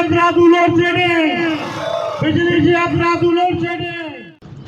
अपराध load shedding, बिजली से अपराध लोड शेडिंग।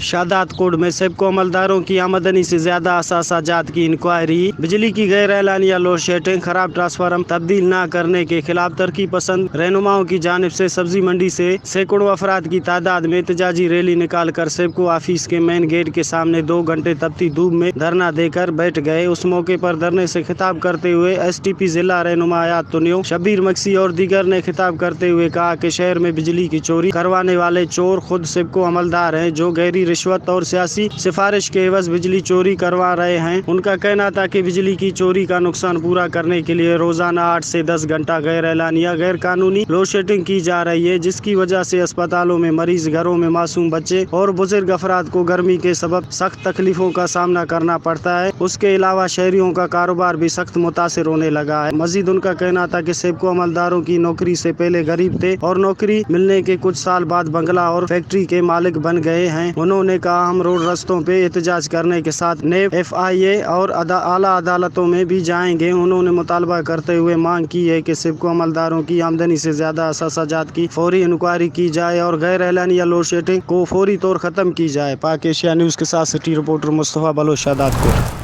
शादात कोड में सेबको अमलदारों की आमदनी से ज्यादा असासाजात की इंक्वायरी। बिजली की गैर एलानिया लोड शेडिंग, खराब ट्रांसफार्मर तब्दील न करने के खिलाफ तरक्की पसंद रहनुमाओं की जानिब से सब्जी मंडी से सैकड़ों अफराद की तादाद में एहतजाजी रैली निकाल कर सेबको ऑफिस के मेन गेट के सामने 2 घंटे तपती धूप में धरना देकर बैठ गए। उस मौके पर धरने से खिताब करते हुए STP जिला रहनुमा आयात तुनियो शब्बीर मक्सी और दीगर ने खिताब करते हुए कहा कि शहर में बिजली की चोरी करवाने वाले चोर खुद सेबको अमलदार हैं, जो गहरी रिश्वत और सियासी सिफारिश के एवज बिजली चोरी करवा रहे हैं। उनका कहना था कि बिजली की चोरी का नुकसान पूरा करने के लिए रोजाना 8 से 10 घंटा गैर एलानिया गैर कानूनी लोड शेडिंग की जा रही है, जिसकी वजह से अस्पतालों में मरीज, घरों में मासूम बच्चे और बुजुर्ग अफराद को गर्मी के सबब सख्त तकलीफों का सामना करना पड़ता है। उसके अलावा शहरियों का कारोबार भी सख्त मुतासिर होने लगा है। मजीद उनका कहना था कि सेबको अमलदारों की नौकरी से पहले गरीब थे और नौकरी मिलने के कुछ साल बाद बंगला और फैक्ट्री के मालिक बन गए हैं। उन्होंने कहा, हम रोड रास्तों पे एहतजाज करने के साथ नेब, FIA और आला अदालतों में भी जाएंगे। उन्होंने मुतालबा करते हुए मांग की है कि सेबको अमलदारों की आमदनी से ज्यादा असासाजात की फौरी इंक्वायरी की जाए और गैर एलानिया लोड शेडिंग को फौरी तौर खत्म की जाए। पाक एशिया न्यूज के साथ सिटी रिपोर्टर मुस्तफा बलोच, शादातपुर।